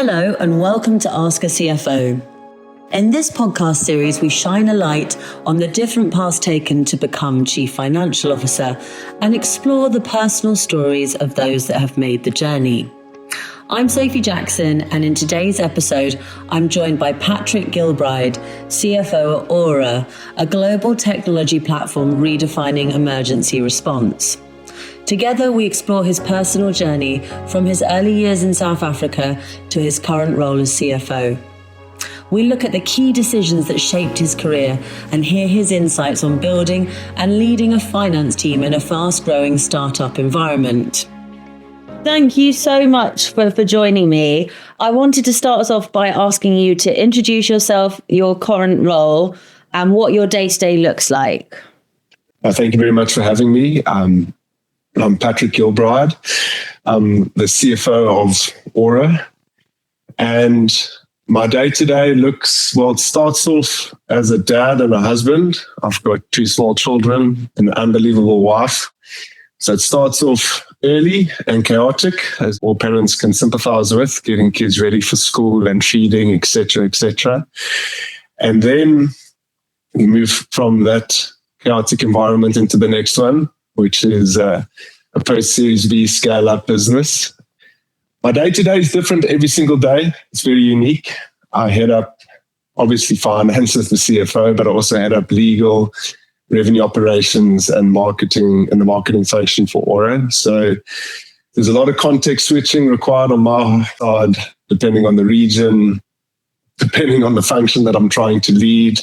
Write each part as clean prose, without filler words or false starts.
Hello and welcome to Ask a CFO. In this podcast series, we shine a light on the different paths taken to become Chief Financial Officer and explore the personal stories of those that have made the journey. I'm Sophie Jackson, and in today's episode, I'm joined by Patrick Gilbride, CFO at Aura, a global technology platform redefining emergency response. Together, we explore his personal journey from his early years in South Africa to his current role as CFO. We look at the key decisions that shaped his career and hear his insights on building and leading a finance team in a fast-growing startup environment. Thank you so much for joining me. I wanted to start us off by asking you to introduce yourself, your current role, and what your day-to-day looks like. Thank you very much for having me. I'm Patrick Gilbride. I'm the CFO of Aura. And my day-to-day it starts off as a dad and a husband. I've got 2 small children and an unbelievable wife. So it starts off early and chaotic, as all parents can sympathize with, getting kids ready for school and feeding, etc., etc. And then we move from that chaotic environment into the next one, which is a post-Series B scale-up business. My day-to-day is different every single day. It's very unique. I head up, obviously, finance as the CFO, but I also head up legal, revenue operations, and marketing, and the marketing function for Aura. So there's a lot of context switching required on my side, depending on the region, depending on the function that I'm trying to lead,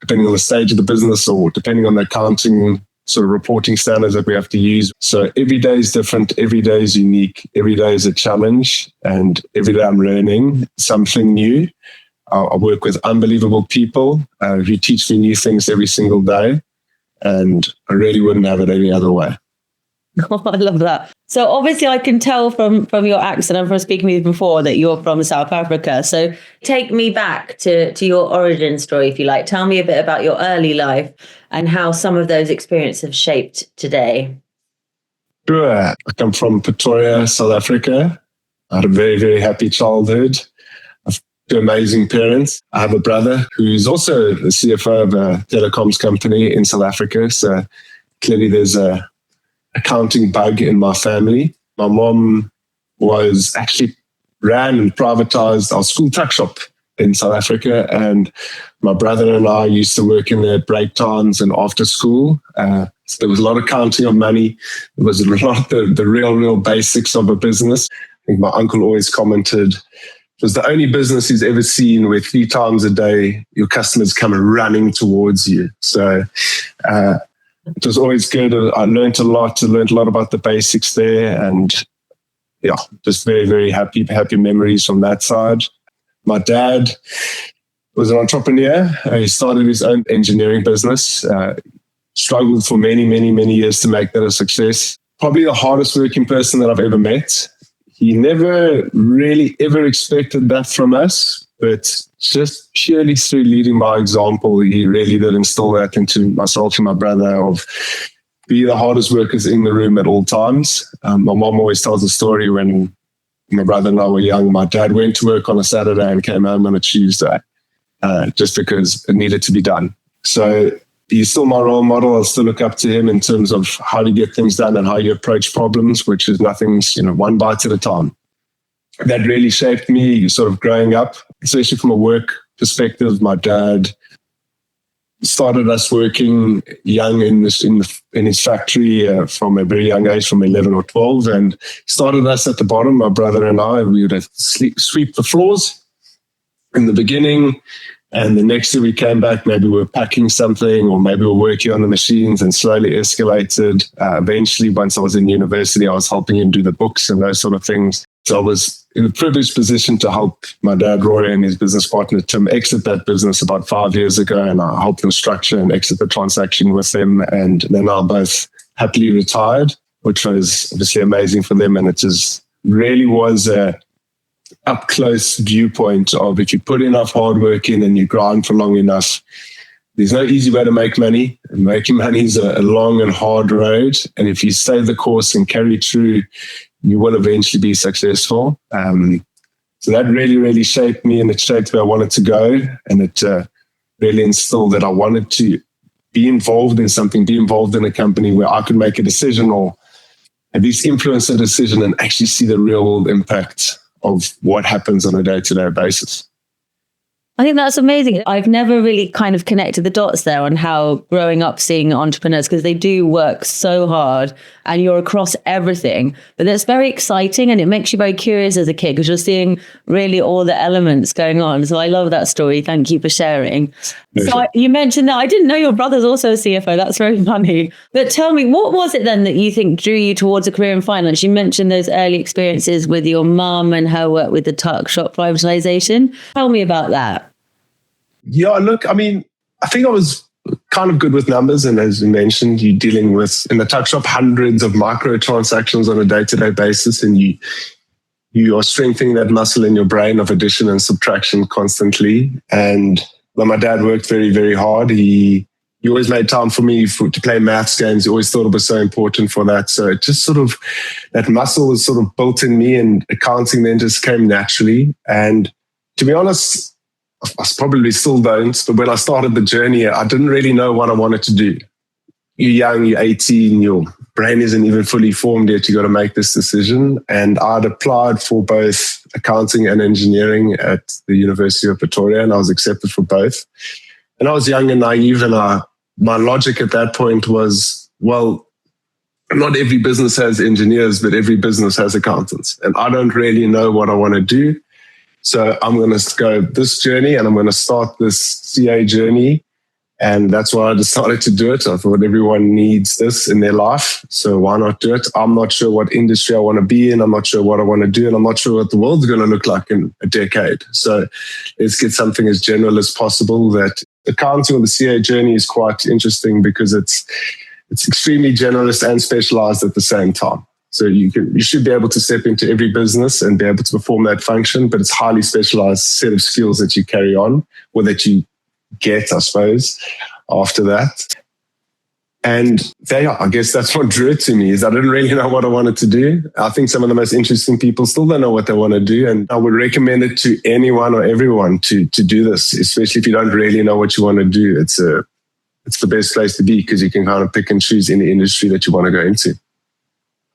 depending on the stage of the business, or depending on the accounting sort of reporting standards that we have to use. So every day is different. Every day is unique. Every day is a challenge. And every day I'm learning something new. I work with unbelievable people who teach me new things every single day. And I really wouldn't have it any other way. Oh, I love that. So obviously I can tell from your accent and from speaking with you before that you're from South Africa. So take me back to your origin story, if you like. Tell me a bit about your early life and how some of those experiences have shaped today. Sure. I come from Pretoria, South Africa. I had a very, very happy childhood. I have 2 amazing parents. I have a brother who's also the CFO of a telecoms company in South Africa. So clearly there's a accounting bug in my family. My mom ran and privatized our school tuck shop in South Africa, and my brother and I used to work in there at break times and after school. So there was a lot of counting of money. There was a lot of the real basics of a business. I think my uncle always commented, it was the only business he's ever seen where 3 times a day your customers come running towards you. So it was always good. I learned a lot about the basics there, and yeah, just very, very happy memories from that side. My dad was an entrepreneur. He started his own engineering business, struggled for many, many, many years to make that a success. Probably the hardest working person that I've ever met. He never really ever expected that from us, but just purely through leading by example, he really did instill that into myself and my brother of be the hardest workers in the room at all times. My mom always tells a story when my brother and I were young. My dad went to work on a Saturday and came home on a Tuesday, just because it needed to be done. So he's still my role model. I still look up to him in terms of how to get things done and how you approach problems, which is nothing's, one bite at a time. That really shaped me sort of growing up, especially from a work perspective. My dad started us working young in his factory from a very young age, from 11 or 12, and started us at the bottom. My brother and I, we would sweep the floors in the beginning, and the next year we came back, maybe we were packing something, or maybe we were working on the machines, and slowly escalated. Eventually, once I was in university, I was helping him do the books and those sort of things. So I was in a privileged position to help my dad, Roy, and his business partner, Tim, exit that business about 5 years ago. And I helped them structure and exit the transaction with them. And they're now both happily retired, which was obviously amazing for them. And it just really was a up-close viewpoint of if you put enough hard work in and you grind for long enough, there's no easy way to make money. And making money is a long and hard road. And if you stay the course and carry through, you will eventually be successful. So that really, really shaped me, and it shaped where I wanted to go. And it really instilled that I wanted to be involved in something, be involved in a company where I could make a decision or at least influence a decision and actually see the real world impact of what happens on a day-to-day basis. I think that's amazing. I've never really kind of connected the dots there on how growing up seeing entrepreneurs, because they do work so hard and you're across everything. But that's very exciting and it makes you very curious as a kid because you're seeing really all the elements going on. So I love that story. Thank you for sharing. So you mentioned that. I didn't know your brother's also a CFO. That's very funny. But tell me, what was it then that you think drew you towards a career in finance? You mentioned those early experiences with your mum and her work with the tuck shop privatization. Tell me about that. Yeah, look, I mean, I think I was kind of good with numbers. And as you mentioned, you're dealing with, in the tuck shop, hundreds of micro transactions on a day-to-day basis. And you are strengthening that muscle in your brain of addition and subtraction constantly. And when my dad worked very, very hard, he always made time for me to play maths games. He always thought it was so important for that. So it just sort of, that muscle was sort of built in me, and accounting then just came naturally. And to be honest, I probably still don't, but when I started the journey, I didn't really know what I wanted to do. You're young, you're 18, your brain isn't even fully formed yet. You got to make this decision. And I'd applied for both accounting and engineering at the University of Pretoria, and I was accepted for both. And I was young and naive, and my logic at that point was, well, not every business has engineers, but every business has accountants. And I don't really know what I want to do. So I'm going to go this journey, and I'm going to start this CA journey. And that's why I decided to do it. I thought everyone needs this in their life. So why not do it? I'm not sure what industry I want to be in. I'm not sure what I want to do. And I'm not sure what the world's going to look like in a decade. So let's get something as general as possible. That accounting or the CA journey is quite interesting because it's extremely generalist and specialized at the same time. So you should be able to step into every business and be able to perform that function, but it's highly specialized set of skills that you carry on, or that you get, I suppose, after that. And I guess that's what drew it to me, is I didn't really know what I wanted to do. I think some of the most interesting people still don't know what they want to do. And I would recommend it to anyone or everyone to do this, especially if you don't really know what you want to do. It's the best place to be, because you can kind of pick and choose any industry that you want to go into.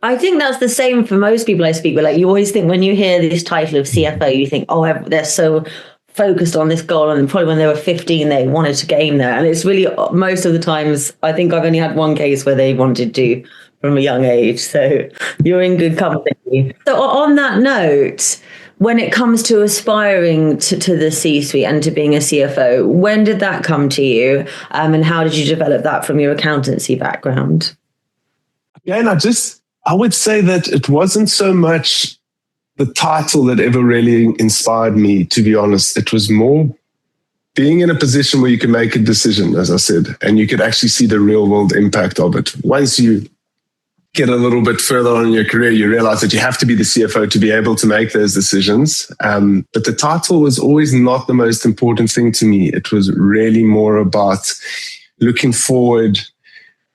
I think that's the same for most people I speak with. Like, you always think when you hear this title of CFO, you think, oh, they're so focused on this goal. And probably when they were 15, they wanted to game there. And it's really, most of the times, I think I've only had one case where they wanted to from a young age. So you're in good company. So on that note, when it comes to aspiring to the C-suite and to being a CFO, when did that come to you? And how did you develop that from your accountancy background? Yeah, and I would say that it wasn't so much the title that ever really inspired me, to be honest. It was more being in a position where you can make a decision, as I said, and you could actually see the real world impact of it. Once you get a little bit further on in your career, you realize that you have to be the CFO to be able to make those decisions. But the title was always not the most important thing to me. It was really more about looking forward.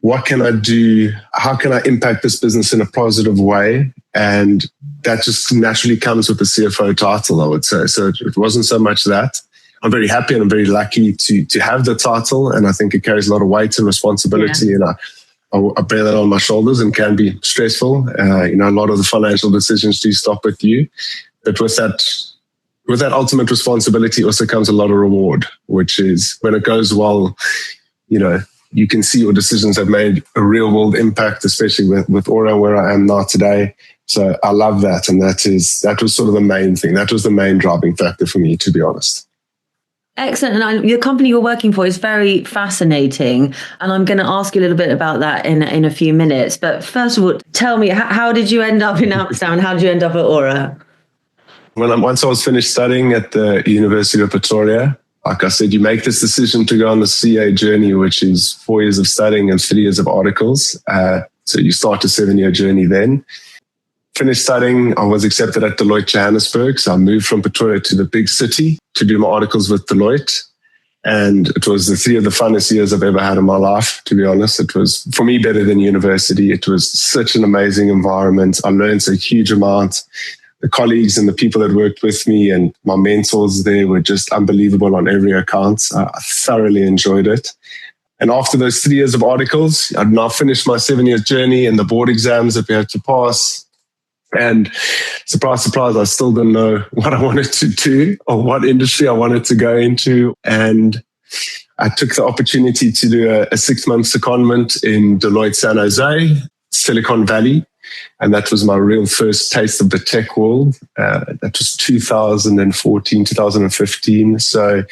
What can I do? How can I impact this business in a positive way? And that just naturally comes with the CFO title, I would say. So it wasn't so much that. I'm very happy and I'm very lucky to have the title. And I think it carries a lot of weight and responsibility. Yeah. And I bear that on my shoulders, and can be stressful. A lot of the financial decisions do stop with you. But with that ultimate responsibility also comes a lot of reward, which is when it goes well, you can see your decisions have made a real world impact, especially with Aura, where I am now today. So I love that. And that was sort of the main thing. That was the main driving factor for me, to be honest. Excellent. And the company you're working for is very fascinating. And I'm going to ask you a little bit about that in a few minutes. But first of all, tell me, how did you end up in Amsterdam and how did you end up at Aura? Once I was finished studying at the University of Pretoria, like I said, you make this decision to go on the CA journey, which is 4 years of studying and 3 years of articles. So you start a 7-year journey then. Finished studying, I was accepted at Deloitte Johannesburg. So I moved from Pretoria to the big city to do my articles with Deloitte. And it was the 3 of the funnest years I've ever had in my life, to be honest. It was, for me, better than university. It was such an amazing environment. I learned a huge amount. the colleagues and the people that worked with me and my mentors there were just unbelievable on every account. I thoroughly enjoyed it. And after those 3 years of articles, I'd now finished my 7-year journey and the board exams that we had to pass. And surprise, surprise, I still didn't know what I wanted to do or what industry I wanted to go into. And I took the opportunity to do a 6-month secondment in Deloitte San Jose, Silicon Valley. And that was my real first taste of the tech world. That was 2014, 2015. So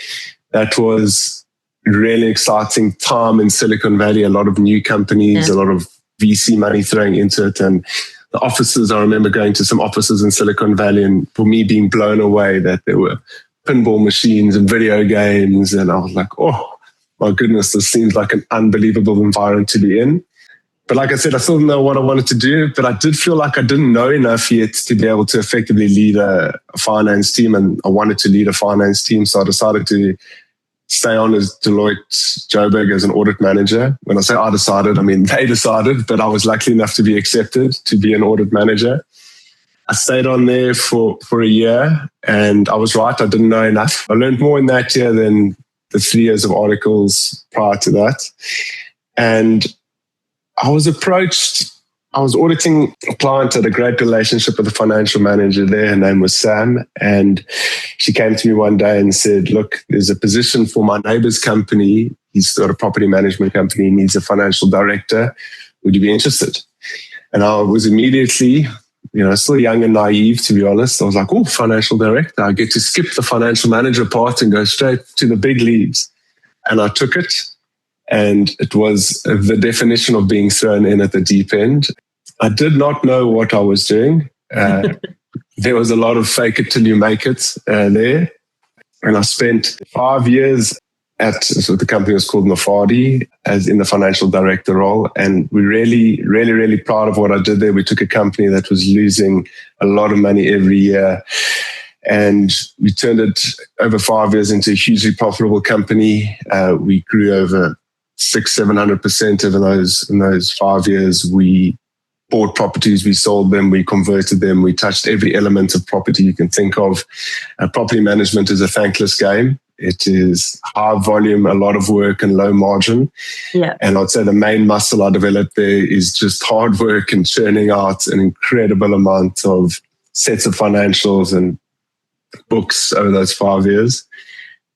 that was really exciting time in Silicon Valley. A lot of new companies, a lot of VC money throwing into it. And the offices, I remember going to some offices in Silicon Valley and for me being blown away that there were pinball machines and video games. And I was like, oh my goodness, this seems like an unbelievable environment to be in. But like I said, I still didn't know what I wanted to do, but I did feel like I didn't know enough yet to be able to effectively lead a finance team. And I wanted to lead a finance team. So I decided to stay on as Deloitte Joburg as an audit manager. When I say I decided, I mean they decided, but I was lucky enough to be accepted to be an audit manager. I stayed on there for a year and I was right. I didn't know enough. I learned more in that year than the 3 years of articles prior to that. And I was approached, I was auditing a client, had a great relationship with the financial manager there. Her name was Sam. And she came to me one day and said, look, there's a position for my neighbor's company. He's got a property management company. He needs a financial director. Would you be interested? And I was immediately, still young and naive, to be honest. I was like, oh, financial director. I get to skip the financial manager part and go straight to the big leagues. And I took it. And it was the definition of being thrown in at the deep end. I did not know what I was doing. There was a lot of fake it till you make it there. And I spent 5 years so the company was called Nafadi as in the financial director role. And we're really, really, really proud of what I did there. We took a company that was losing a lot of money every year. And we turned it over 5 years into a hugely profitable company. We grew over 600-700% in those 5 years. We bought properties, we sold them, we converted them, we touched every element of property you can think of. Property management is a thankless game. It is high volume, a lot of work and low margin. Yeah. And I'd say the main muscle I developed there is just hard work and churning out an incredible amount of sets of financials and books over those 5 years.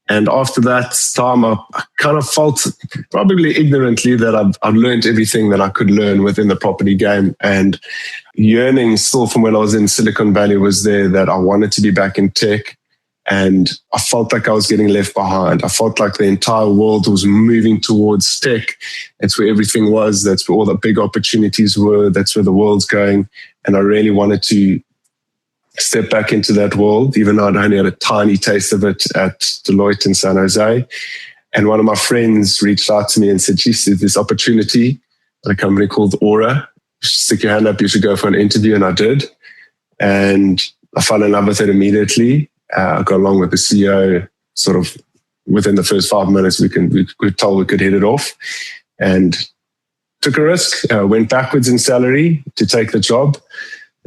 And after that time, I kind of felt probably ignorantly that I've learned everything that I could learn within the property game. And yearning still from when I was in Silicon Valley was there that I wanted to be back in tech. And I felt like I was getting left behind. I felt like the entire world was moving towards tech. That's where everything was. That's where all the big opportunities were. That's where the world's going. And I really wanted to step back into that world, even though I'd only had a tiny taste of it at Deloitte in San Jose. And one of my friends reached out to me and said, geez, there's this opportunity at a company called Aura. Stick your hand up, you should go for an interview. And I did. And I fell in love with it immediately. I got along with the CEO sort of within the first 5 minutes. We were told we could hit it off and took a risk, went backwards in salary to take the job.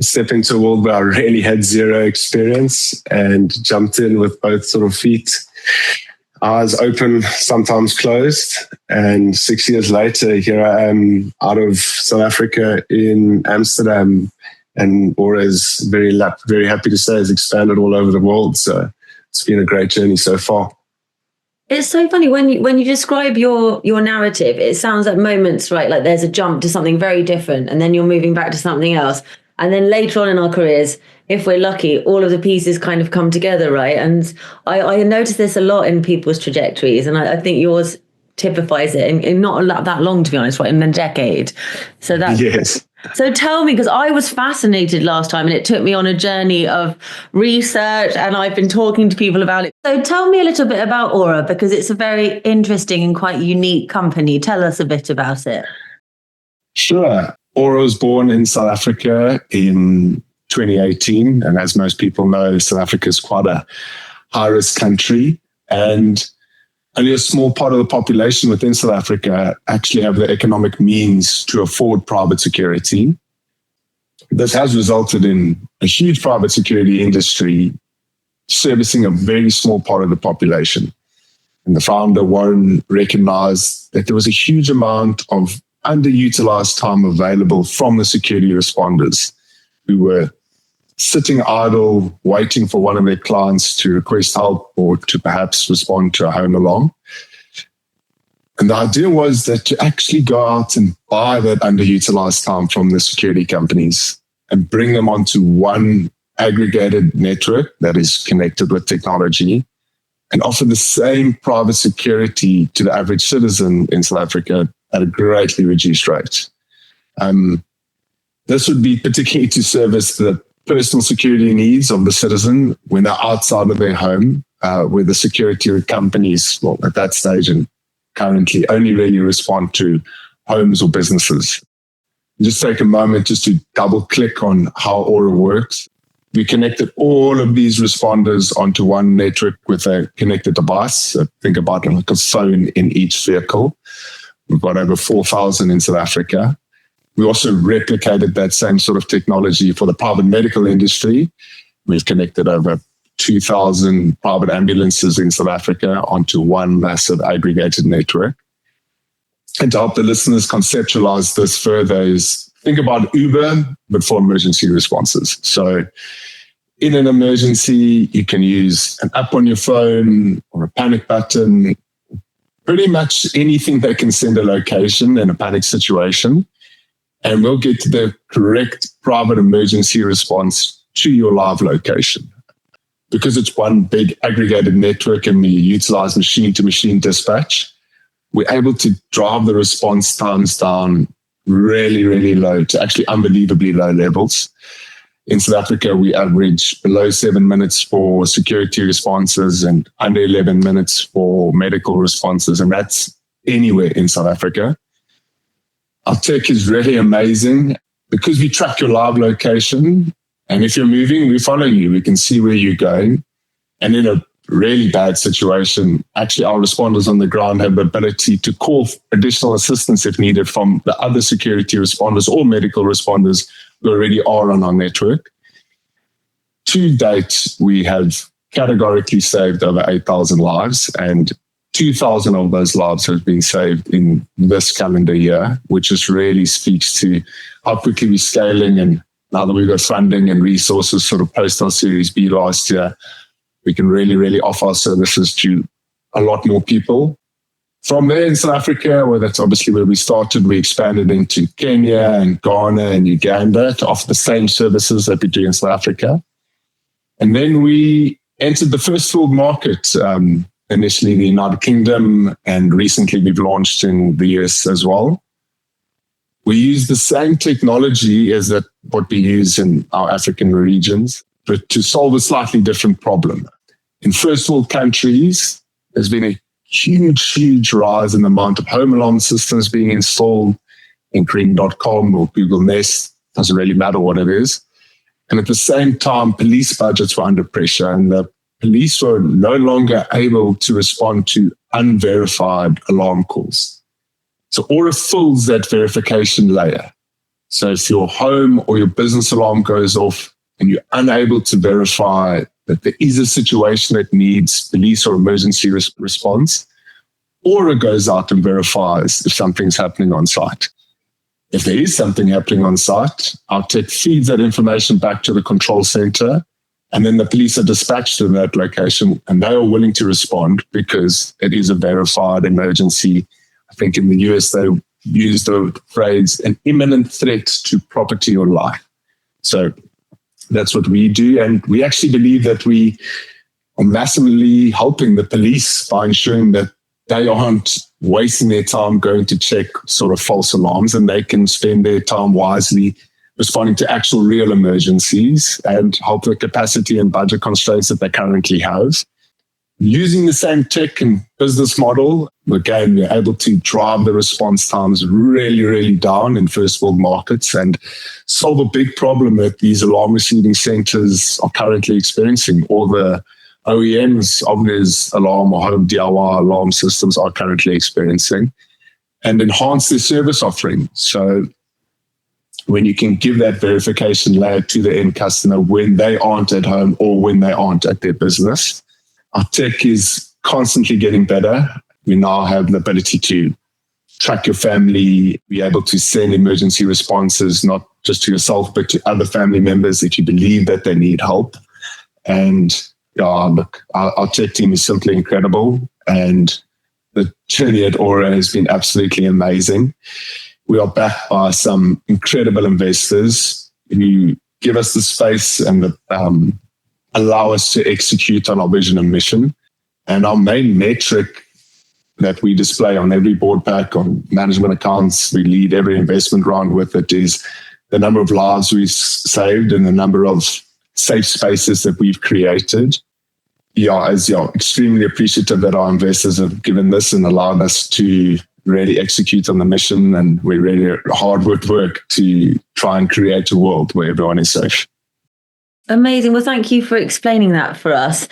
Step into a world where I really had zero experience and jumped in with both sort of feet, eyes open, sometimes closed. And 6 years later, here I am out of South Africa in Amsterdam. And Aura is very happy to say has expanded all over the world. So it's been a great journey so far. It's so funny when you describe your narrative, it sounds at moments, right, like there's a jump to something very different and then you're moving back to something else. And then later on in our careers, if we're lucky, all of the pieces kind of come together, right? And I notice this a lot in people's trajectories. And I think yours typifies it in not that long, to be honest, right? In a decade. So that's... Yes. So tell me, because I was fascinated last time and it took me on a journey of research and I've been talking to people about it. So tell me a little bit about Aura, because it's a very interesting and quite unique company. Tell us a bit about it. Sure. Aura was born in South Africa in 2018. And as most people know, South Africa is quite a high-risk country. And only a small part of the population within South Africa actually have the economic means to afford private security. This has resulted in a huge private security industry servicing a very small part of the population. And the founder, Warren, recognized that there was a huge amount of underutilized time available from the security responders who were sitting idle, waiting for one of their clients to request help or to perhaps respond to a home alarm. And the idea was that to actually go out and buy that underutilized time from the security companies and bring them onto one aggregated network that is connected with technology and offer the same private security to the average citizen in South Africa at a greatly reduced rate. This would be particularly to service the personal security needs of the citizen when they're outside of their home, where the security companies, well, at that stage and currently only really respond to homes or businesses. Just take a moment just to double click on how Aura works. We connected all of these responders onto one network with a connected device. So think about it like a phone in each vehicle. We've got over 4,000 in South Africa. We also replicated that same sort of technology for the private medical industry. We've connected over 2,000 private ambulances in South Africa onto one massive aggregated network. And to help the listeners conceptualize this further is think about Uber, but for emergency responses. So in an emergency, you can use an app on your phone or a panic button, pretty much anything that can send a location in a panic situation. And we'll get to the correct private emergency response to your live location. Because it's one big aggregated network and we utilize machine-to-machine dispatch, we're able to drive the response times down really, really low to actually unbelievably low levels. In South Africa, we average below 7 minutes for security responses and under 11 minutes for medical responses, and that's anywhere in South Africa. Our tech is really amazing because we track your live location. And if you're moving, we follow you. We can see where you're going. And in a really bad situation, actually our responders on the ground have the ability to call additional assistance if needed from the other security responders or medical responders who already are on our network. To date, we have categorically saved over 8,000 lives, and 2,000 of those lives have been saved in this calendar year, which just really speaks to how quickly we're scaling. And now that we've got funding and resources sort of post our Series B last year, we can really, really offer our services to a lot more people. From there in South Africa, where that's obviously where we started, we expanded into Kenya and Ghana and Uganda to offer the same services that we do in South Africa. And then we entered the first world market, initially the United Kingdom, and recently we've launched in the US as well. We use the same technology as what we use in our African regions, but to solve a slightly different problem. In first world countries, there's been a huge rise in the amount of home alarm systems being installed in Green.com or Google Nest. Doesn't really matter what it is. And at the same time, police budgets were under pressure, and the police were no longer able to respond to unverified alarm calls. So Aura fills that verification layer. So if your home or your business alarm goes off and you're unable to verify that there is a situation that needs police or emergency response, Aura goes out and verifies if something's happening on site. If there is something happening on site, our tech feeds that information back to the control center, and then the police are dispatched to that location, and they are willing to respond because it is a verified emergency. I think in the US, they use the phrase an imminent threat to property or life. So that's what we do. And we actually believe that we are massively helping the police by ensuring that they aren't wasting their time going to check sort of false alarms, and they can spend their time wisely responding to actual real emergencies and help the capacity and budget constraints that they currently have. Using the same tech and business model, again, we're able to drive the response times really down in first world markets and solve a big problem that these alarm receiving centers are currently experiencing. All the OEMs of these alarm or home DIY alarm systems are currently experiencing, and enhance their service offering. So when you can give that verification layer to the end customer when they aren't at home or when they aren't at their business. Our tech is constantly getting better. We now have the ability to track your family, be able to send emergency responses, not just to yourself, but to other family members if you believe that they need help. And look, our tech team is simply incredible. And the journey at Aura has been absolutely amazing. We are backed by some incredible investors who give us the space and allow us to execute on our vision and mission. And our main metric that we display on every board pack, on management accounts, we lead every investment round with it, is the number of lives we've saved and the number of safe spaces that we've created. Extremely appreciative that our investors have given this and allowed us to really execute on the mission, and we're really hard at work to try and create a world where everyone is safe. Amazing. Well, thank you for explaining that for us.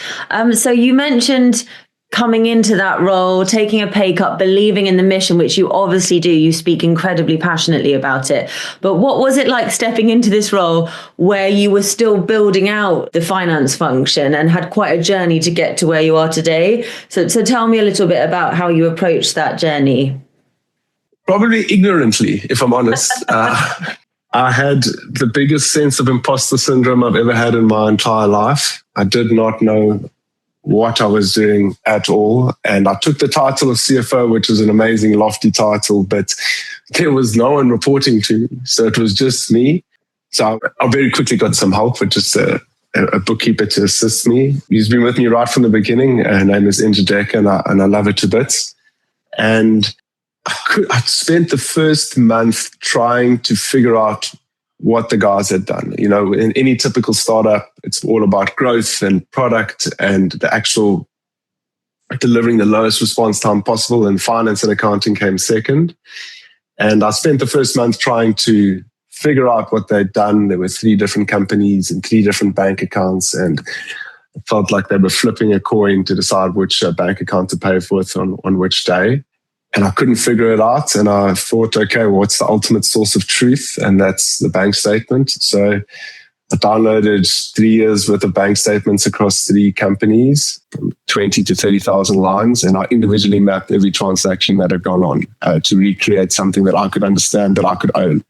So you mentioned coming into that role, taking a pay cut, believing in the mission, which you obviously do. You speak incredibly passionately about it. But what was it like stepping into this role where you were still building out the finance function and had quite a journey to get to where you are today? So tell me a little bit about how you approached that journey. Probably ignorantly, if I'm honest. I had the biggest sense of imposter syndrome I've ever had in my entire life. I did not know what I was doing at all. And I took the title of CFO, which was an amazing, lofty title, but there was no one reporting to me. So it was just me. So I very quickly got some help with just a bookkeeper to assist me. He's been with me right from the beginning. Her name is Inja, and I love her to bits. And I spent the first month trying to figure out what the guys had done. You know, in any typical startup, it's all about growth and product and the actual delivering the lowest response time possible, and finance and accounting came second. And I spent the first month trying to figure out what they'd done. There were 3 different companies and 3 different bank accounts, and it felt like they were flipping a coin to decide which bank account to pay for it on which day. And I couldn't figure it out. And I thought, okay, what's the ultimate source of truth? And that's the bank statement. So I downloaded 3 years worth of bank statements across 3 companies, from 20 to 30,000 lines. And I individually mapped every transaction that had gone on to recreate something that I could understand, that I could own.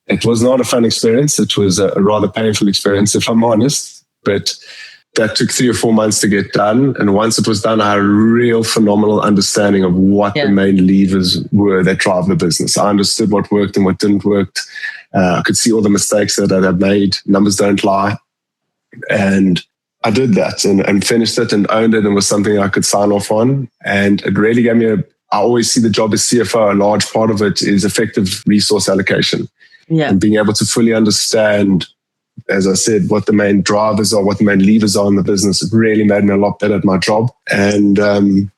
It was not a fun experience. It was a rather painful experience, if I'm honest. But that took 3 or 4 months to get done. And once it was done, I had a real phenomenal understanding of what the main levers were that drive the business. I understood what worked and what didn't work. I could see all the mistakes that I had made. Numbers don't lie. And I did that and finished it and owned it, and was something I could sign off on. And it really gave me I always see the job as CFO, a large part of it is effective resource allocation. Yeah. And being able to fully understand, as I said, what the main drivers are, what the main levers are in the business. It really made me a lot better at my job. And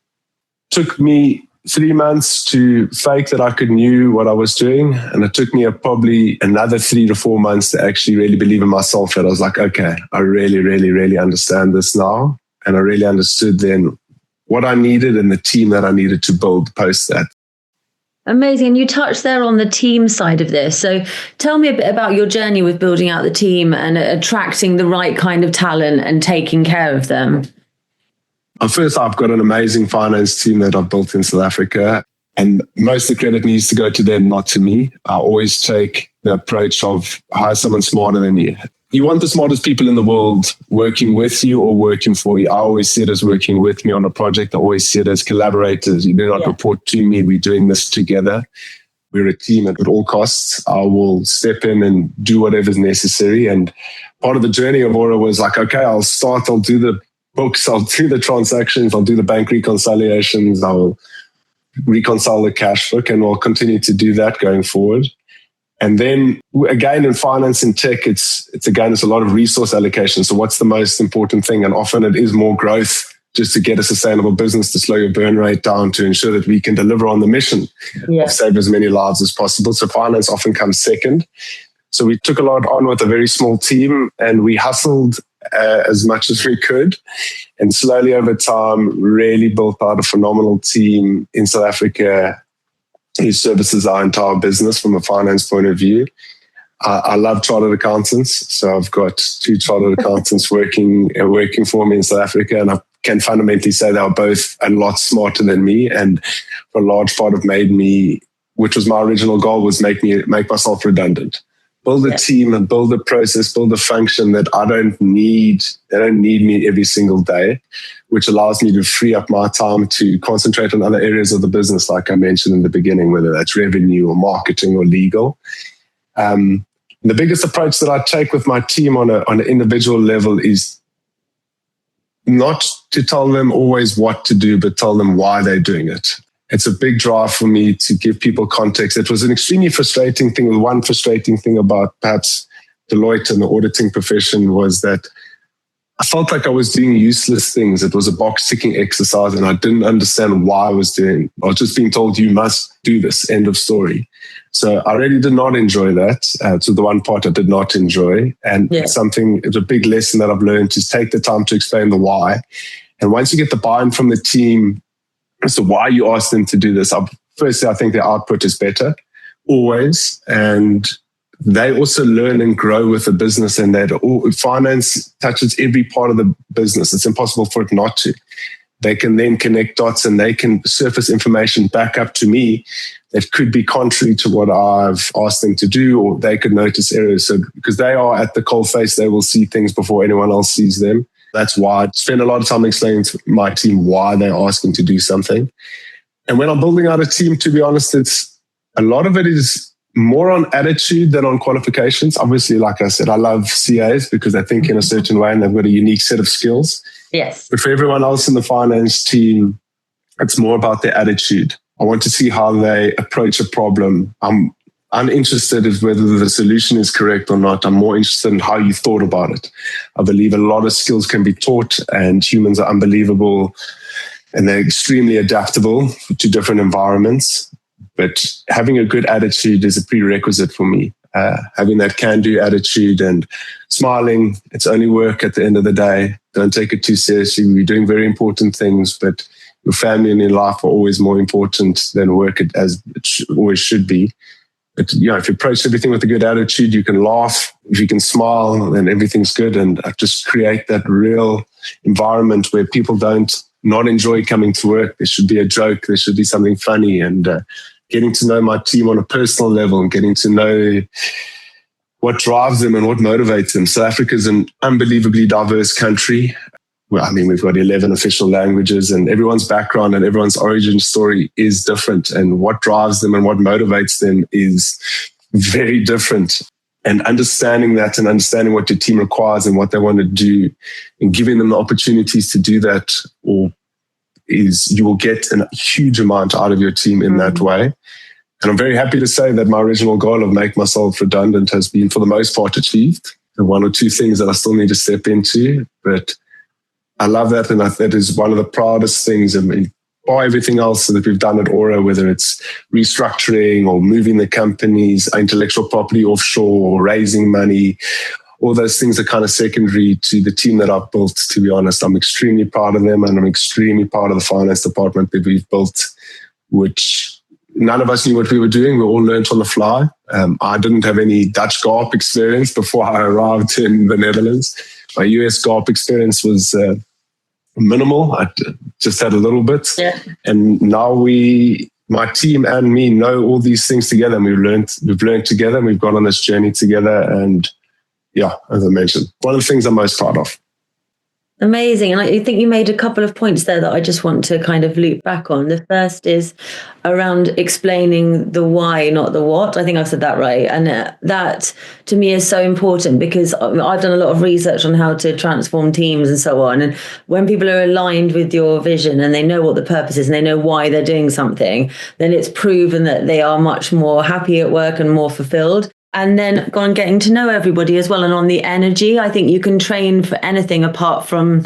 took me 3 months to fake that I knew what I was doing. And it took me probably another 3 to 4 months to actually really believe in myself, that I was like, okay, I really, really, really understand this now. And I really understood then what I needed and the team that I needed to build post that. Amazing. And you touched there on the team side of this. So tell me a bit about your journey with building out the team and attracting the right kind of talent and taking care of them. First, I've got an amazing finance team that I've built in South Africa, and most of the credit needs to go to them, not to me. I always take the approach of hire someone smarter than you. You want the smartest people in the world working with you or working for you. I always see it as working with me on a project. I always see it as collaborators. You do not report to me. We're doing this together. We're a team at all costs. I will step in and do whatever's necessary. And part of the journey of Aura was like, okay, I'll do the books, I'll do the transactions, I'll do the bank reconciliations, I'll reconcile the cash book, and we'll continue to do that going forward. And then again, in finance and tech, it's a lot of resource allocation. So what's the most important thing? And often it is more growth, just to get a sustainable business, to slow your burn rate down, to ensure that we can deliver on the mission of save as many lives as possible. So finance often comes second. So we took a lot on with a very small team, and we hustled as much as we could. And slowly over time, really built out a phenomenal team in South Africa who services our entire business from a finance point of view. I love chartered accountants. So I've got 2 chartered accountants working for me in South Africa, and I can fundamentally say they are both a lot smarter than me, and for a large part have made me, which was my original goal, was make myself redundant. Build a team and build a process, build a function that they don't need me every single day, which allows me to free up my time to concentrate on other areas of the business, like I mentioned in the beginning, whether that's revenue or marketing or legal. The biggest approach that I take with my team on an individual level is not to tell them always what to do, but tell them why they're doing it. It's a big drive for me to give people context. It was an extremely frustrating thing. The one frustrating thing about perhaps Deloitte and the auditing profession was that I felt like I was doing useless things. It was a box ticking exercise, and I didn't understand why I was just being told, you must do this, end of story. So I really did not enjoy that. So the one part I did not enjoy. And it's a big lesson that I've learned, is take the time to explain the why. And once you get the buy-in from the team as to why you ask them to do this, firstly, I think their output is better, always. And they also learn and grow with the business, and that finance touches every part of the business. It's impossible for it not to. They can then connect dots, and they can surface information back up to me that could be contrary to what I've asked them to do, or they could notice errors. So because they are at the coalface, they will see things before anyone else sees them. That's why I spend a lot of time explaining to my team why they're asking to do something. And when I'm building out a team, to be honest, a lot of it is more on attitude than on qualifications. Obviously, like I said, I love CAs because they think in a certain way and they've got a unique set of skills. Yes. But for everyone else in the finance team, it's more about their attitude. I want to see how they approach a problem. I'm uninterested in whether the solution is correct or not. I'm more interested in how you thought about it. I believe a lot of skills can be taught, and humans are unbelievable and they're extremely adaptable to different environments. But having a good attitude is a prerequisite for me. Having that can-do attitude and smiling, it's only work at the end of the day. Don't take it too seriously. We're doing very important things, but your family and your life are always more important than work, as it always should be. But if you approach everything with a good attitude, you can laugh. If you can smile, then everything's good. And just create that real environment where people don't not enjoy coming to work. There should be a joke. There should be something funny. And getting to know my team on a personal level and getting to know what drives them and what motivates them. South Africa is an unbelievably diverse country. Well, I mean, we've got 11 official languages, and everyone's background and everyone's origin story is different. And what drives them and what motivates them is very different. And understanding that and understanding what your team requires and what they want to do and giving them the opportunities to do that, you will get a huge amount out of your team in that way. And I'm very happy to say that my original goal of make myself redundant has been, for the most part, achieved. There are 1 or 2 things that I still need to step into, but I love that. And that is one of the proudest things. I mean, by everything else that we've done at Aura, whether it's restructuring or moving the company's intellectual property offshore or raising money, all those things are kind of secondary to the team that I've built, to be honest. I'm extremely proud of them, and I'm extremely proud of the finance department that we've built, which none of us knew what we were doing. We all learned on the fly. I didn't have any Dutch GAAP experience before I arrived in the Netherlands. My US GAAP experience was minimal. I just had a little bit. Yeah. And now my team and me know all these things together, and we've learned together, and we've gone on this journey together. And yeah, as I mentioned, one of the things I'm most proud of. Amazing. And I think you made a couple of points there that I just want to kind of loop back on. The first is around explaining the why, not the what. I think I've said that right. And that to me is so important, because I've done a lot of research on how to transform teams and so on. And when people are aligned with your vision and they know what the purpose is and they know why they're doing something, then it's proven that they are much more happy at work and more fulfilled. And then on getting to know everybody as well. And on the energy, I think you can train for anything apart from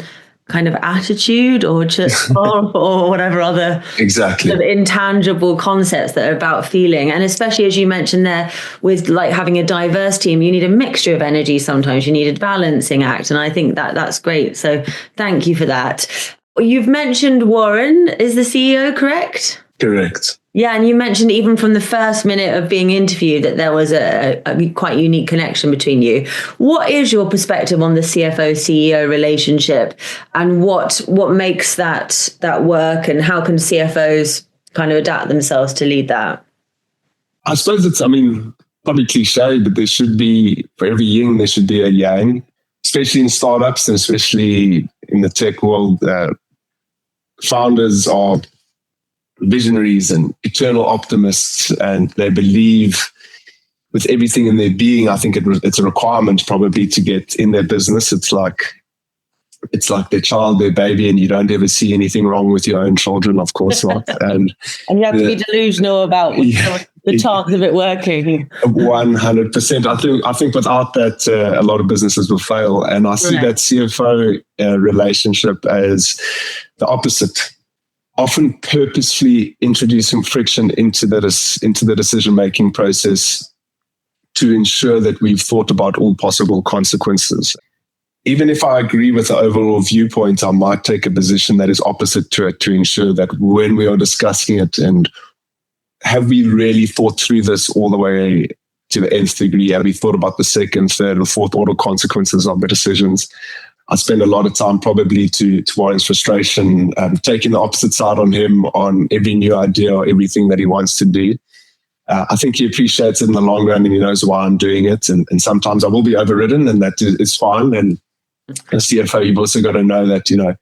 kind of attitude or just or whatever other exactly sort of intangible concepts that are about feeling. And especially as you mentioned there, with like having a diverse team, you need a mixture of energy. Sometimes you need a balancing act. And I think that's great. So thank you for that. You've mentioned Warren is the CEO, correct? Correct. Yeah, and you mentioned even from the first minute of being interviewed that there was a quite unique connection between you. What is your perspective on the CFO-CEO relationship, and what makes that work, and how can CFOs kind of adapt themselves to lead that? I suppose it's, probably cliche, but there should be, for every yin, there should be a yang, especially in startups and especially in the tech world. Founders are visionaries and eternal optimists, and they believe with everything in their being. I think it's a requirement probably to get in their business. It's like their child, their baby, and you don't ever see anything wrong with your own children, of course not. And you have to be delusional about the chance of it working. 100%. I think without that, a lot of businesses will fail. And I see that CFO relationship as the opposite. Often purposefully introducing friction into the decision-making process to ensure that we've thought about all possible consequences. Even if I agree with the overall viewpoint, I might take a position that is opposite to it to ensure that when we are discussing it, and have we really thought through this all the way to the nth degree? Have we thought about the second, third, or fourth order consequences of the decisions? I spend a lot of time, probably to Warren's frustration, taking the opposite side on him on every new idea or everything that he wants to do. I think he appreciates it in the long run, and he knows why I'm doing it. And sometimes I will be overridden, and that is fine. And as CFO, you've also got to know that, a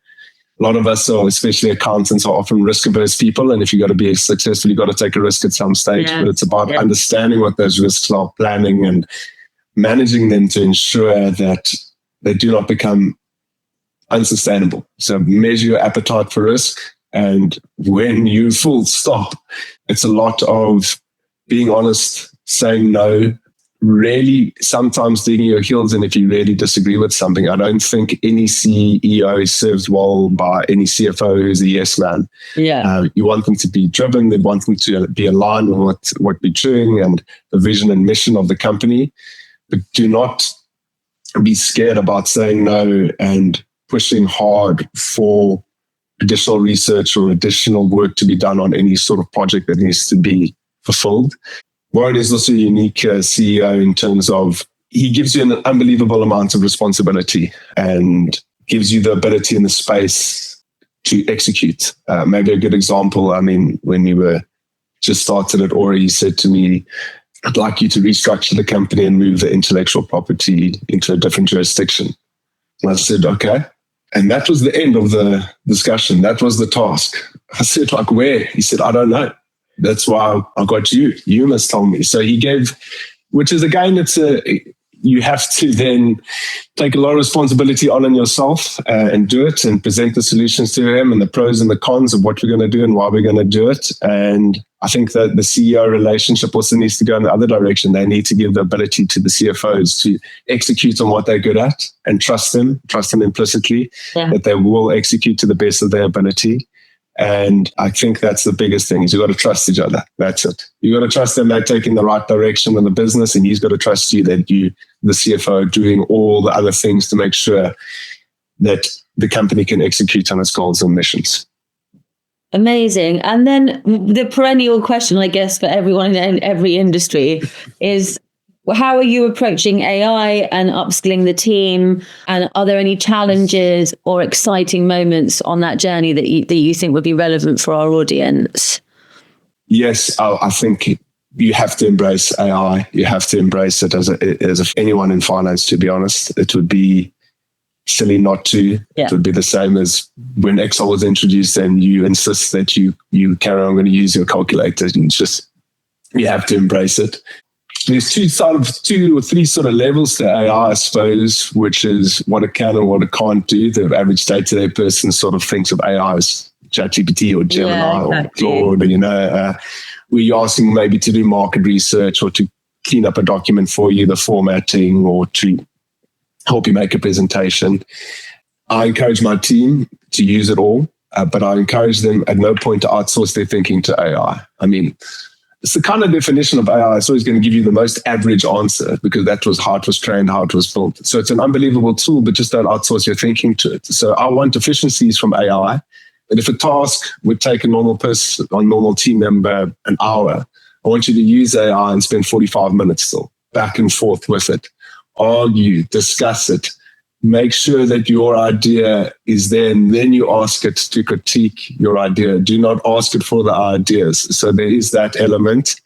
lot of us, or especially accountants, are often risk-averse people. And if you've got to be successful, you've got to take a risk at some stage. But it's about understanding what those risks are, planning and managing them to ensure that they do not become unsustainable. So measure your appetite for risk. And when you full stop, it's a lot of being honest, saying no, really sometimes digging your heels in if you really disagree with something. I don't think any CEO is served well by any CFO who's a yes man. You want them to be driven. They want them to be aligned with what we're doing and the vision and mission of the company. But do not be scared about saying no and pushing hard for additional research or additional work to be done on any sort of project that needs to be fulfilled. Warren is also a unique CEO in terms of he gives you an unbelievable amount of responsibility and gives you the ability and the space to execute. Maybe a good example, when we were just started at Ori, he said to me, I'd like you to restructure the company and move the intellectual property into a different jurisdiction. And I said, okay. And that was the end of the discussion. That was the task. I said, where? He said, I don't know. That's why I got you. You must tell me. So he gave, which is again, you have to then take a lot of responsibility on yourself and do it and present the solutions to him and the pros and the cons of what we're going to do and why we're going to do it. And I think that the CEO relationship also needs to go in the other direction. They need to give the ability to the CFOs to execute on what they're good at and trust them implicitly, that they will execute to the best of their ability. And I think that's the biggest thing is you've got to trust each other. That's it. You've got to trust them they're taking the right direction with the business, and he's got to trust you that you, the CFO, are doing all the other things to make sure that the company can execute on its goals and missions. Amazing. And then the perennial question, I guess, for everyone in every industry is, how are you approaching AI and upskilling the team? And are there any challenges or exciting moments on that journey that you think would be relevant for our audience? Yes, I think you have to embrace AI. You have to embrace it as anyone in finance, to be honest. It would be silly not to. It would be the same as when Excel was introduced and you insist that you carry on going to use your calculator. You have to embrace it. There's two or three sort of levels to AI, I suppose, which is what it can and what it can't do. The average day-to-day person sort of thinks of AI as ChatGPT or Gemini or Claude, where you're asking maybe to do market research or to clean up a document for you, the formatting, or to help you make a presentation. I encourage my team to use it all, but I encourage them at no point to outsource their thinking to AI. It's the kind of definition of AI. It's always going to give you the most average answer because that was how it was trained, how it was built. So it's an unbelievable tool, but just don't outsource your thinking to it. So I want efficiencies from AI, But if a task would take a normal person, a normal team member, an hour, I want you to use AI and spend 45 minutes still, back and forth with it. Argue, discuss it. Make sure that your idea is there, and then you ask it to critique your idea. Do not ask it for the ideas. So there is that element.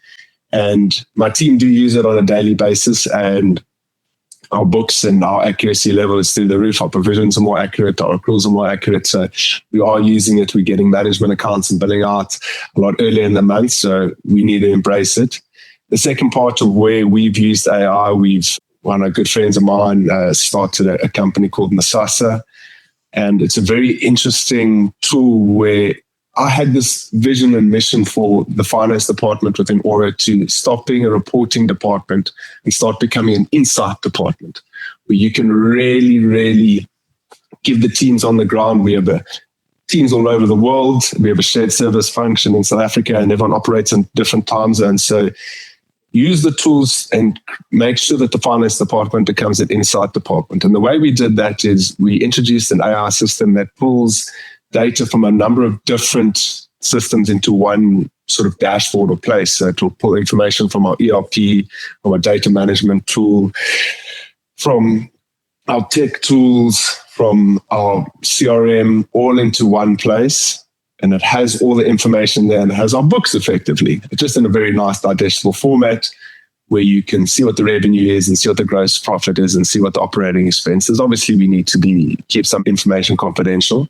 And my team do use it on a daily basis, and our books and our accuracy level is through the roof. Our provisions are more accurate, our accruals are more accurate. So we are using it. We're getting management accounts and billing out a lot earlier in the month. So we need to embrace it. The second part of where we've used AI, one of our good friends of mine started a company called Masasa. And it's a very interesting tool where I had this vision and mission for the finance department within Aura to stop being a reporting department and start becoming an insight department where you can really, really give the teams on the ground. We have teams all over the world. We have a shared service function in South Africa, and everyone operates in different time zones. So use the tools and make sure that the finance department becomes an insight department. And the way we did that is we introduced an AI system that pulls data from a number of different systems into one sort of dashboard or place. So it will pull information from our ERP, from our data management tool, from our tech tools, from our CRM, all into one place. And it has all the information there, and it has our books effectively, just in a very nice digestible format where you can see what the revenue is and see what the gross profit is and see what the operating expense is. Obviously, we need to keep some information confidential.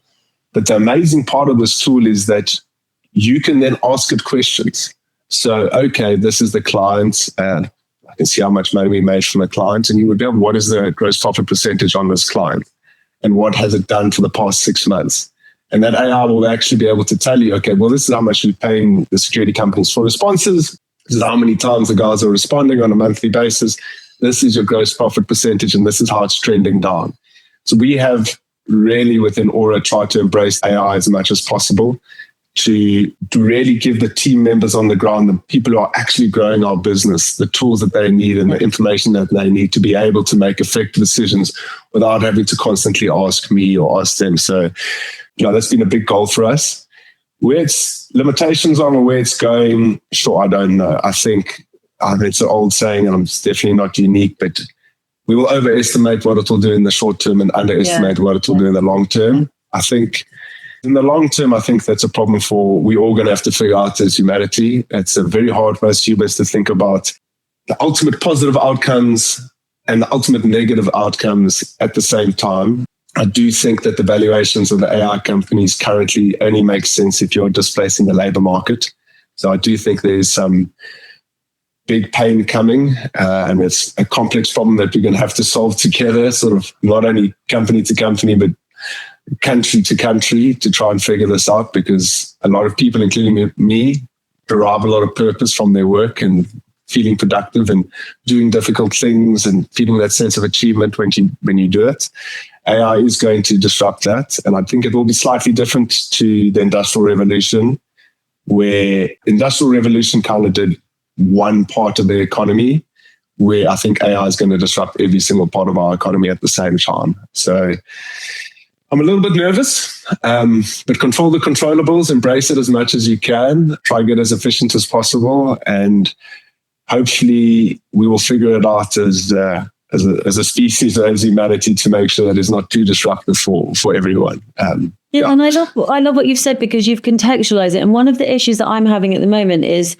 But the amazing part of this tool is that you can then ask it questions. So, okay, this is the client, and I can see how much money we made from the client, and you would be able, what is the gross profit percentage on this client? And what has it done for the past 6 months? And that AI will actually be able to tell you, okay, well, this is how much we're paying the security companies for responses. This is how many times the guys are responding on a monthly basis. This is your gross profit percentage, and this is how it's trending down. So we have really within Aura tried to embrace AI as much as possible to really give the team members on the ground, the people who are actually growing our business, the tools that they need and the information that they need to be able to make effective decisions without having to constantly ask me or ask them. So, that's been a big goal for us. Where its limitations are or where it's going, sure, I don't know. I think it's an old saying, and it's definitely not unique, but we will overestimate what it will do in the short term and underestimate what it will do in the long term. I think in the long term, I think that's a problem we're all going to have to figure out as humanity. It's very hard for us humans to think about the ultimate positive outcomes and the ultimate negative outcomes at the same time. I do think that the valuations of the AI companies currently only make sense if you're displacing the labor market. So I do think there's some big pain coming, and it's a complex problem that we're going to have to solve together, sort of not only company to company, but country to country, to try and figure this out, because a lot of people, including me, derive a lot of purpose from their work and feeling productive and doing difficult things and feeling that sense of achievement when you do it. AI is going to disrupt that, and I think it will be slightly different to the Industrial Revolution, where Industrial Revolution kind of did one part of the economy, where I think AI is going to disrupt every single part of our economy at the same time. So I'm a little bit nervous, but control the controllables, embrace it as much as you can, try and get as efficient as possible, and hopefully we will figure it out as a species or as humanity to make sure that it's not too disruptive for everyone. And I love what you've said, because you've contextualized it. And one of the issues that I'm having at the moment is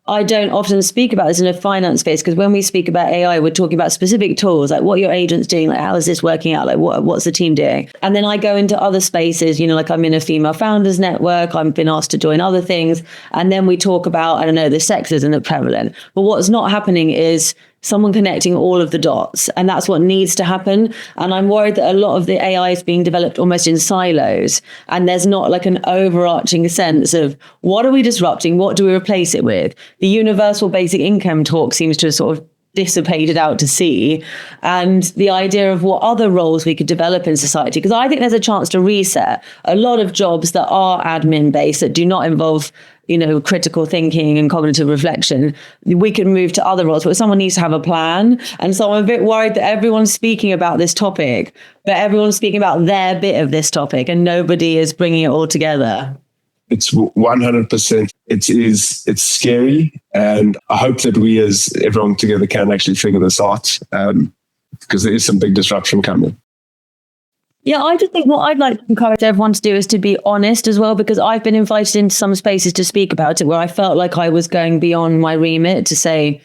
I don't often speak about this in a finance space, because when we speak about AI, we're talking about specific tools, like what your agent's doing, like how is this working out, like what's the team doing? And then I go into other spaces, like I'm in a female founders network, I've been asked to join other things, and then we talk about, I don't know, the sexism that's prevalent. But what's not happening is someone connecting all of the dots, and that's what needs to happen. And I'm worried that a lot of the AI is being developed almost in silos, and there's not like an overarching sense of what are we disrupting, what do we replace it with? The universal basic income talk seems to have sort of dissipated out to sea, and the idea of what other roles we could develop in society. Because I think there's a chance to reset a lot of jobs that are admin based, that do not involve, critical thinking and cognitive reflection. We can move to other roles, but someone needs to have a plan. And so I'm a bit worried that everyone's speaking about this topic, but everyone's speaking about their bit of this topic and nobody is bringing it all together. It's 100%. It's scary. And I hope that we as everyone together can actually figure this out, because there is some big disruption coming. Yeah, I just think what I'd like to encourage everyone to do is to be honest as well, because I've been invited into some spaces to speak about it where I felt like I was going beyond my remit to say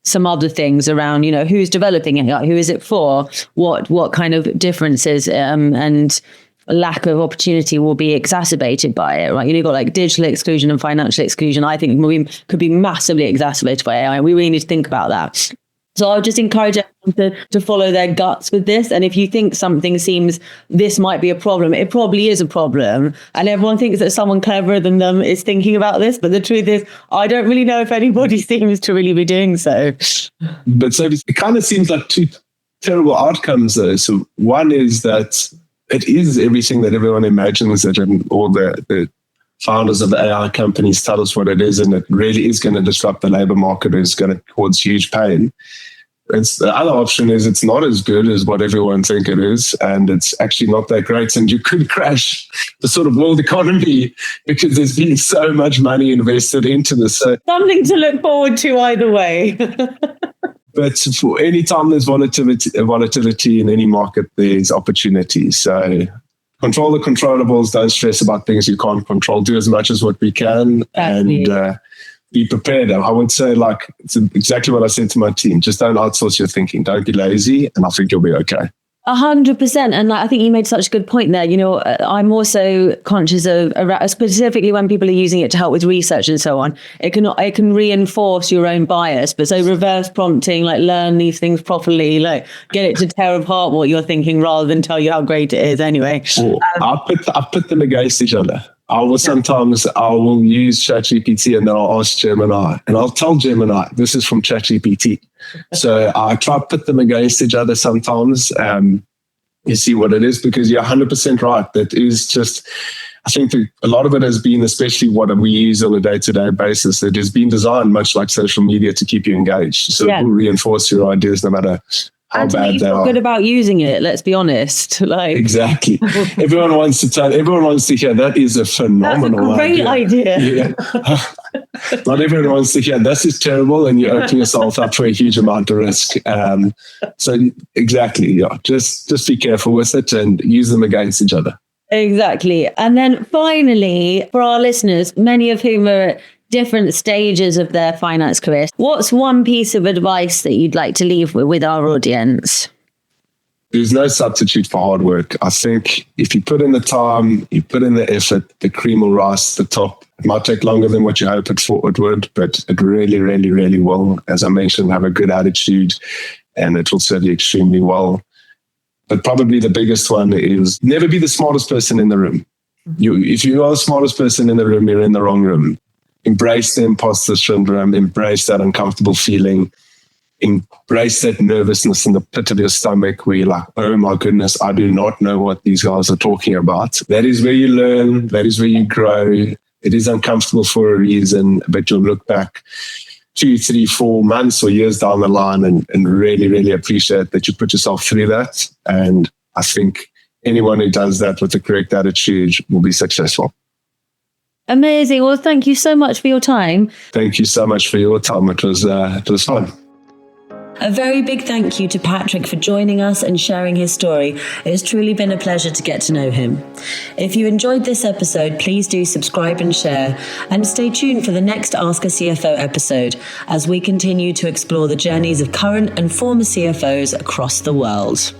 some other things around, who's developing it, like, who is it for, what kind of differences and lack of opportunity will be exacerbated by it, right? You've got like digital exclusion and financial exclusion. I think we could be massively exacerbated by AI. We really need to think about that. So I'll just encourage everyone to follow their guts with this. And if you think something seems, this might be a problem, it probably is a problem. And everyone thinks that someone cleverer than them is thinking about this. But the truth is, I don't really know if anybody seems to really be doing so. But so it kind of seems like two terrible outcomes though. So one is that it is everything that everyone imagines it, and all the founders of the AI companies tell us what it is, and it really is going to disrupt the labor market. It's going to cause huge pain. The other option is it's not as good as what everyone think it is, and it's actually not that great, and you could crash the sort of world economy because there's been so much money invested into this. So, something to look forward to either way. But for any time there's volatility in any market, there's opportunity. So control the controllables, don't stress about things you can't control, do as much as what we can, and be prepared. I would say, it's exactly what I said to my team. Just don't outsource your thinking. Don't be lazy, and I think you'll be okay. 100%. And I think you made such a good point there. I'm also conscious of, specifically when people are using it to help with research and so on, it can reinforce your own bias. But so reverse prompting, learn these things properly, get it to tear apart what you're thinking rather than tell you how great it is anyway. I'll put them against each other. I will use ChatGPT and then I'll ask Gemini, and I'll tell Gemini, this is from ChatGPT. So I try to put them against each other sometimes. You see what it is, because you're 100% right. That is just, I think a lot of it has been, especially what we use on a day-to-day basis, it has been designed much like social media to keep you engaged. So it will reinforce your ideas no matter how and bad you they feel are. good about using it, let's be honest. Exactly. Everyone wants to hear that is a phenomenal idea. That's a great idea. Yeah. Not everyone wants to hear this is terrible, and you're opening yourself up for a huge amount of risk. So exactly, yeah. Just be careful with it and use them against each other. Exactly. And then finally, for our listeners, many of whom are at different stages of their finance career, what's one piece of advice that you'd like to leave with our audience? There's no substitute for hard work. I think if you put in the time, you put in the effort, the cream will rise to the top. It might take longer than what you hope it would, but it really, really, really will. As I mentioned, have a good attitude, and it will serve you extremely well. But probably the biggest one is never be the smartest person in the room. If you are the smartest person in the room, you're in the wrong room. Embrace the imposter syndrome, embrace that uncomfortable feeling, embrace that nervousness in the pit of your stomach where you're like, oh my goodness, I do not know what these guys are talking about. That is where you learn. That is where you grow. It is uncomfortable for a reason, but you'll look back 2, 3, 4 months or years down the line and really, really appreciate that you put yourself through that. And I think anyone who does that with the correct attitude will be successful. Amazing. Well, thank you so much for your time. Thank you so much for your time. It was fun. A very big thank you to Patrick for joining us and sharing his story. It has truly been a pleasure to get to know him. If you enjoyed this episode, please do subscribe and share, and stay tuned for the next Ask a CFO episode as we continue to explore the journeys of current and former CFOs across the world.